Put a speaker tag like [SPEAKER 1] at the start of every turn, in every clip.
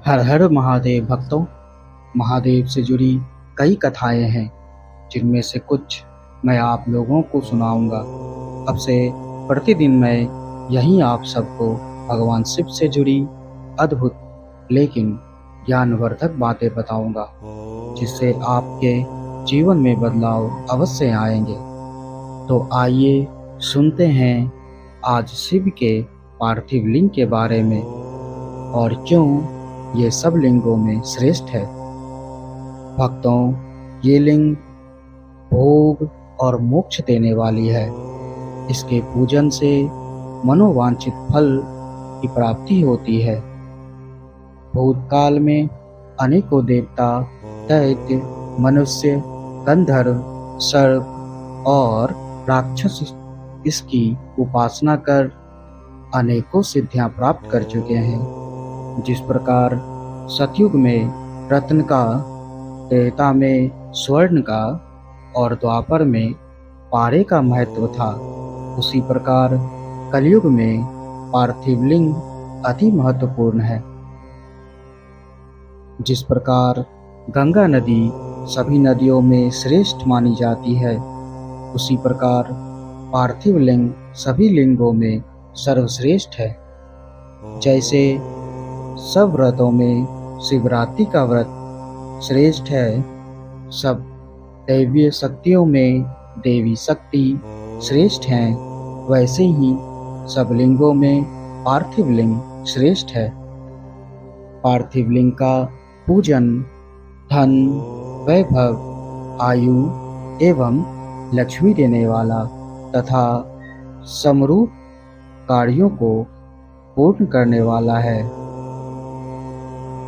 [SPEAKER 1] हर हर महादेव भक्तों। महादेव से जुड़ी कई कथाएं हैं जिनमें से कुछ मैं आप लोगों को सुनाऊंगा। अब से प्रतिदिन मैं यहीं आप सबको भगवान शिव से जुड़ी अद्भुत लेकिन ज्ञानवर्धक बातें बताऊंगा, जिससे आपके जीवन में बदलाव अवश्य आएंगे। तो आइए सुनते हैं आज शिव के पार्थिव लिंग के बारे में और क्यों ये सब लिंगों में श्रेष्ठ है। भक्तों, ये लिंग भोग और मोक्ष देने वाली है। इसके पूजन से मनोवांछित फल की प्राप्ति होती है। भूतकाल में अनेकों देवता, दैत्य, मनुष्य, गंधर्व, सर्प और राक्षस इसकी उपासना कर अनेकों सिद्धियां प्राप्त कर चुके हैं। जिस प्रकार सतयुग में रत्न का, त्रेता में स्वर्ण का और द्वापर में पारे का महत्व था, उसी प्रकार कलयुग में पार्थिव लिंग अति महत्वपूर्ण है। जिस प्रकार गंगा नदी सभी नदियों में श्रेष्ठ मानी जाती है, उसी प्रकार पार्थिव लिंग सभी लिंगों में सर्वश्रेष्ठ है। जैसे सब व्रतों में शिवरात्रि का व्रत श्रेष्ठ है, सब दैवीय शक्तियों में देवी शक्ति श्रेष्ठ हैं, वैसे ही सब लिंगों में पार्थिव लिंग श्रेष्ठ है। पार्थिव लिंग का पूजन धन, वैभव, आयु एवं लक्ष्मी देने वाला तथा समरूप कार्यों को पूर्ण करने वाला है।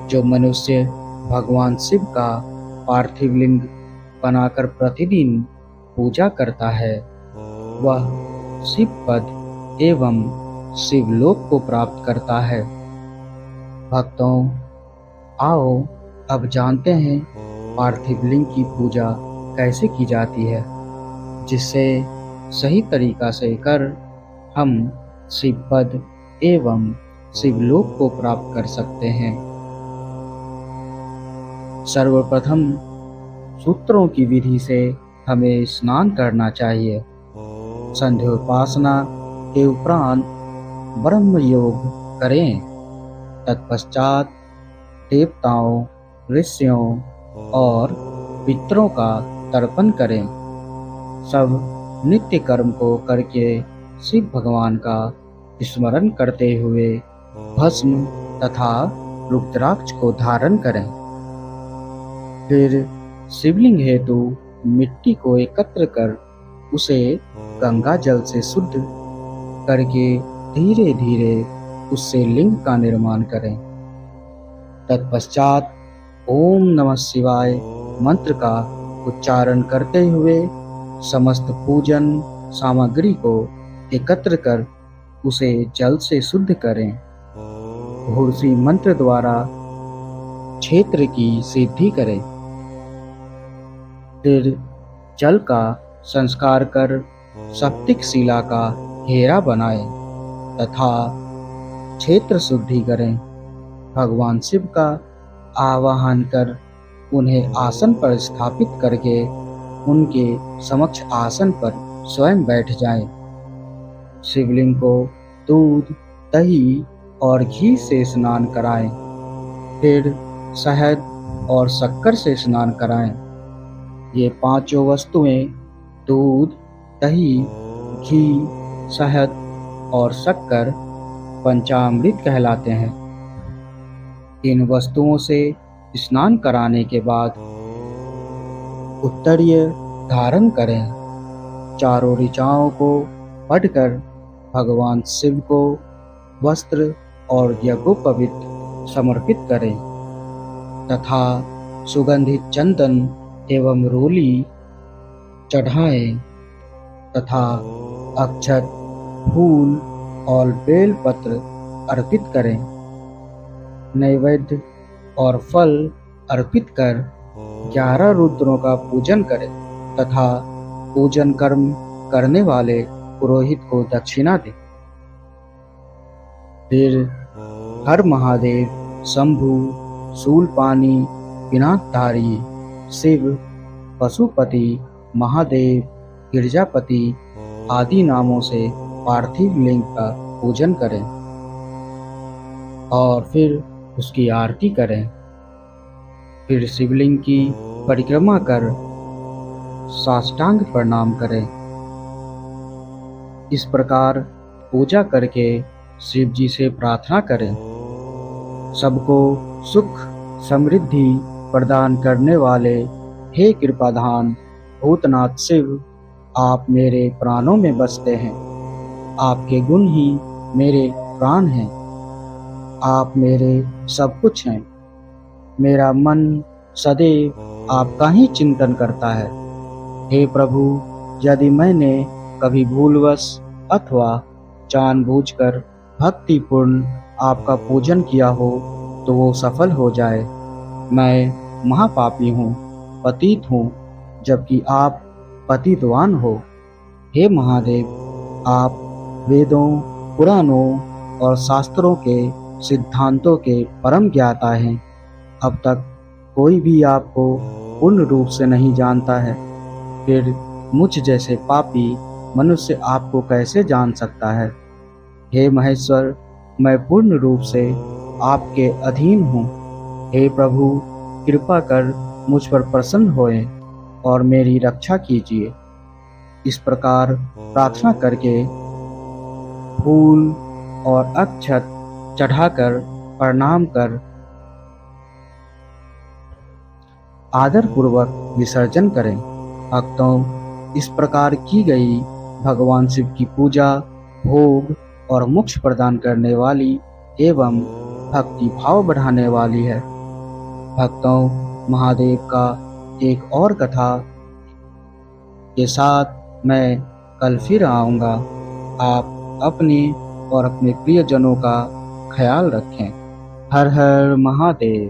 [SPEAKER 1] जो मनुष्य भगवान शिव का पार्थिव लिंग बनाकर प्रतिदिन पूजा करता है, वह शिव पद एवं शिवलोक को प्राप्त करता है। भक्तों, आओ अब जानते हैं पार्थिव लिंग की पूजा कैसे की जाती है, जिससे सही तरीका से कर हम शिव पद एवं शिवलोक को प्राप्त कर सकते हैं। सर्वप्रथम सूत्रों की विधि से हमें स्नान करना चाहिए। संध्योपासना के उपरांत ब्रह्म योग करें। तत्पश्चात देवताओं, ऋषियों और पितरों का तर्पण करें। सब नित्य कर्म को करके शिव भगवान का स्मरण करते हुए भस्म तथा रुद्राक्ष को धारण करें। फिर शिवलिंग हेतु मिट्टी को एकत्र कर उसे गंगा जल से शुद्ध करके धीरे धीरे उससे लिंग का निर्माण करें। तत्पश्चात ओम नमः शिवाय मंत्र का उच्चारण करते हुए समस्त पूजन सामग्री को एकत्र कर उसे जल से शुद्ध करें। घोरसी मंत्र द्वारा क्षेत्र की सिद्धि करें। फिर जल का संस्कार कर सप्तिक शिला का घेरा बनाएं तथा क्षेत्र शुद्धि करें। भगवान शिव का आवाहन कर उन्हें आसन पर स्थापित करके उनके समक्ष आसन पर स्वयं बैठ जाएं। शिवलिंग को दूध, दही और घी से स्नान कराएं। फिर शहद और शक्कर से स्नान कराएं। ये पांचों वस्तुएं दूध, दही, घी, शहद और शक्कर पंचामृत कहलाते हैं। इन वस्तुओं से स्नान कराने के बाद उत्तरीय धारण करें। चारों ऋचाओं को पढ़कर भगवान शिव को वस्त्र और यज्ञोपवीत समर्पित करें तथा सुगंधित चंदन एवं रोली चढ़ाएं तथा अक्षत, फूल और बेलपत्र अर्पित करें। नैवेद्य और फल अर्पित कर 11 रुद्रों का पूजन करें तथा पूजन कर्म करने वाले पुरोहित को दक्षिणा दें। फिर हर महादेव, शंभु, शूलपाणी, पिनाकधारी, शिव, पशुपति, महादेव, गिरजापति आदि नामों से पार्थिव लिंग का पूजन करें और फिर उसकी आरती करें। फिर शिवलिंग की परिक्रमा कर साष्टांग प्रणाम करें। इस प्रकार पूजा करके शिव जी से प्रार्थना करें। सबको सुख समृद्धि प्रदान करने वाले हे कृपाधान भूतनाथ शिव, आप मेरे प्राणों में बसते हैं। आपके गुण ही मेरे प्राण हैं। आप मेरे सब कुछ हैं। मेरा मन सदैव आपका ही चिंतन करता है। हे प्रभु, यदि मैंने कभी भूलवश अथवा जानबूझकर भक्तिपूर्ण आपका पूजन किया हो तो वो सफल हो जाए। मैं महापापी हूँ, पतित हूँ, जबकि आप पतितवान हो। हे महादेव, आप वेदों, पुराणों और शास्त्रों के सिद्धांतों के परम ज्ञाता हैं। अब तक कोई भी आपको पूर्ण रूप से नहीं जानता है, फिर मुझ जैसे पापी मनुष्य आपको कैसे जान सकता है। हे महेश्वर, मैं पूर्ण रूप से आपके अधीन हूँ। हे प्रभु, कृपा कर मुझ पर प्रसन्न होएं और मेरी रक्षा कीजिए। इस प्रकार प्रार्थना करके फूल और अक्षत चढ़ाकर प्रणाम कर आदर पूर्वक विसर्जन करें। भक्तों, इस प्रकार की गई भगवान शिव की पूजा भोग और मोक्ष प्रदान करने वाली एवं भक्ति भाव बढ़ाने वाली है। भक्तों, महादेव का एक और कथा के साथ मैं कल फिर आऊँगा। आप अपने और अपने प्रियजनों का ख्याल रखें। हर हर महादेव।